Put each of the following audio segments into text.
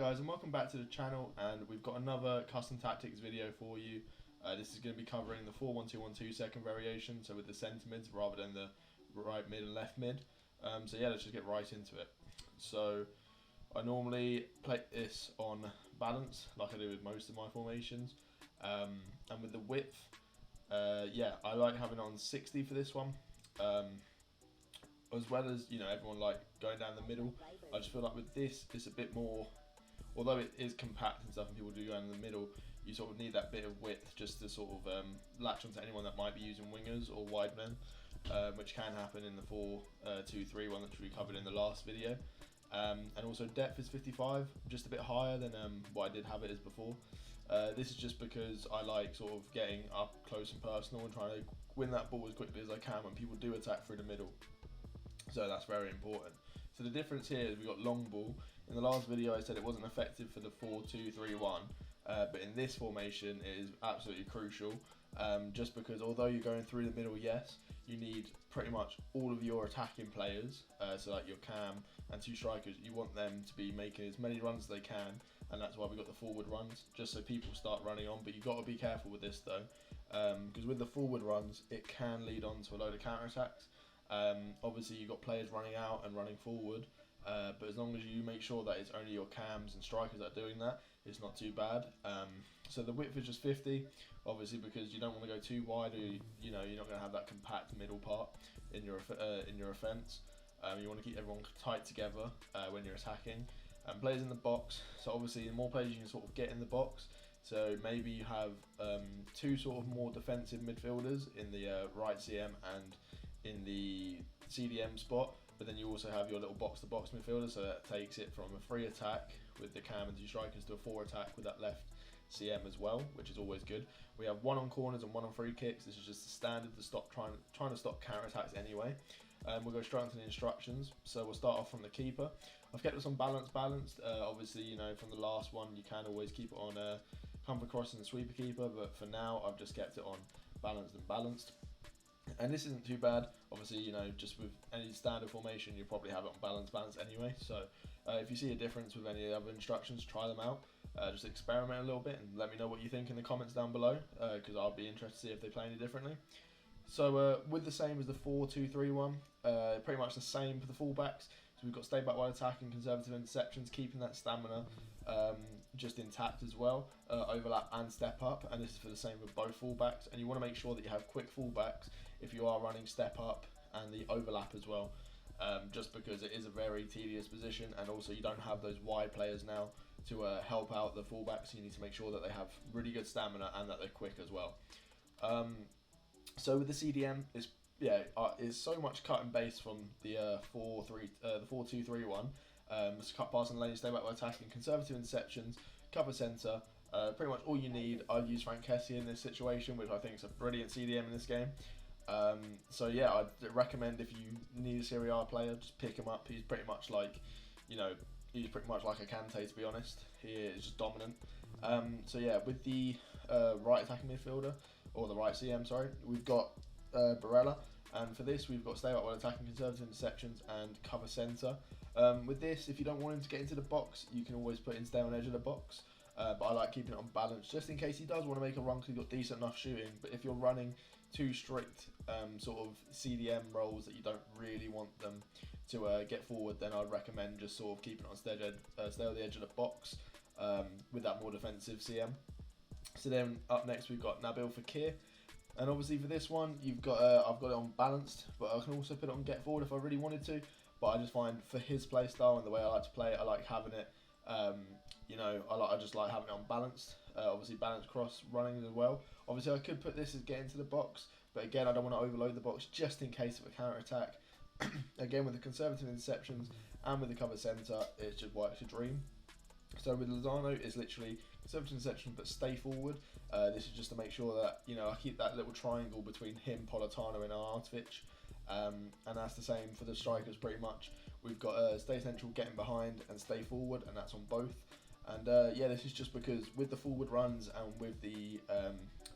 guys, and welcome back to the channel, and we've got another custom tactics video for you. This is going to be covering the 4-1-2-1-2 second variation, so with the centre mids rather than the right mid and left mid. So yeah, let's just get right into it. So I normally play this on balance like I do with most of my formations, and with the width, yeah, I like having it on 60 for this one. As well as, everyone like going down the middle. I just feel like with this, it's a bit more, although it is compact and stuff and people do go in the middle, you sort of need that bit of width just to sort of latch onto anyone that might be using wingers or wide men, which can happen in the 4-2-3 one that we covered in the last video. And also depth is 55, just a bit higher than what I did have it as before. This is just because I like sort of getting up close and personal and trying to win that ball as quickly as I can when people do attack through the middle. So that's very important. So the difference here is we've got long ball. In the last video I said it wasn't effective for the 4-2-3-1, but in this formation it is absolutely crucial, just because although you're going through the middle, yes, you need pretty much all of your attacking players, so like your cam and two strikers, you want them to be making as many runs as they can, and that's why we got the forward runs, just so people start running on. But you've got to be careful with this though, because with the forward runs it can lead on to a load of counter attacks. Obviously you've got players running out and running forward, but as long as you make sure that it's only your cams and strikers that are doing that, it's not too bad. So the width is just 50, obviously because you don't want to go too wide, or you're not going to have that compact middle part in your offence. You want to keep everyone tight together when you're attacking. Players in the box, so obviously the more players you can sort of get in the box, so maybe you have two sort of more defensive midfielders in the right CM and in the CDM spot, but then you also have your little box-to-box midfielder, so that takes it from a free attack with the cam and two strikers to a 4 attack with that left CM as well, which is always good. We have one on corners and one on free kicks. This is just the standard to stop trying to stop counter attacks anyway. We'll go straight into the instructions. So we'll start off from the keeper. I've kept this on balanced. Obviously, from the last one, you can always keep it on comfort cross and sweeper keeper, but for now, I've just kept it on balanced and balanced. And this isn't too bad. Obviously, just with any standard formation, you probably have it on balance anyway. So if you see a difference with any of the other instructions, try them out. Just experiment a little bit and let me know what you think in the comments down below, because I'll be interested to see if they play any differently. So with the same as the 4-2-3-1, pretty much the same for the fullbacks. So we've got stay back while attacking, conservative interceptions, keeping that stamina just intact as well, overlap and step up, and this is for the same with both fullbacks. And you want to make sure that you have quick fullbacks if you are running step up and the overlap as well, just because it is a very tedious position, and also you don't have those wide players now to help out the fullbacks. You need to make sure that they have really good stamina and that they're quick as well. So with the CDM, it's so much cut and base from the 4-2-3-1. It's cut pass and lane, stay back by attacking, conservative interceptions, cover centre. Pretty much all you need. I've used Frank Kessie in this situation, which I think is a brilliant CDM in this game. So yeah, I'd recommend if you need a Serie A player, just pick him up. He's pretty much like, he's pretty much like a Kante, to be honest. He is just dominant. So yeah, with the right attacking midfielder, or the right CM, sorry, we've got Barella. And for this, we've got stay back while attacking, conservative interceptions, and cover centre. With this, if you don't want him to get into the box, you can always put him stay on edge of the box. But I like keeping it on balance, just in case he does want to make a run because he's got decent enough shooting. But if you're running too strict sort of CDM roles that you don't really want them to get forward, then I'd recommend just sort of keeping it on stay on the edge of the box with that more defensive CM. So then up next we've got Nabil Fekir. And obviously for this one, I've got it on balanced, but I can also put it on get forward if I really wanted to. But I just find for his play style and the way I like to play it, I like having it, I just like having it on balanced. Obviously balanced cross running as well. Obviously I could put this as get into the box, but again I don't want to overload the box just in case of a counter attack. Again, with the conservative interceptions and with the cover centre, it just works a dream. So with Lozano, it's literally conservative interception but stay forward. This is just to make sure that I keep that little triangle between him, Politano and Arnautovic. And that's the same for the strikers pretty much. We've got stay central, getting behind, and stay forward, and that's on both. And yeah, this is just because with the forward runs and with the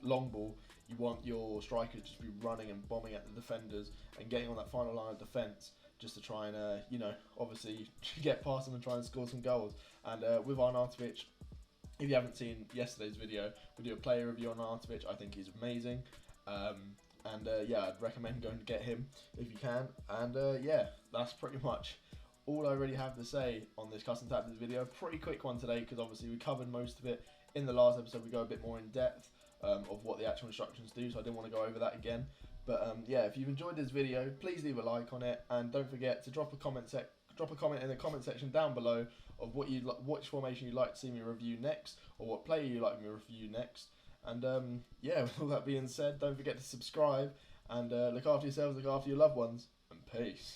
long ball, you want your strikers to be running and bombing at the defenders and getting on that final line of defence, just to try and you know, obviously get past them and try and score some goals. And with Arnautovic, if you haven't seen yesterday's video, we do a player review on Arnautovic. I think he's amazing. Yeah, I'd recommend going to get him if you can. And yeah, that's pretty much all I really have to say on this custom tactics video. Pretty quick one today because obviously we covered most of it in the last episode. We go a bit more in depth of what the actual instructions do, so I didn't want to go over that again. But yeah, if you've enjoyed this video, please leave a like on it, and don't forget to drop a comment in the comment section down below of which formation you'd like to see me review next, or what player you'd like me to review next. And yeah, with all that being said, don't forget to subscribe, and look after yourselves, look after your loved ones, and peace.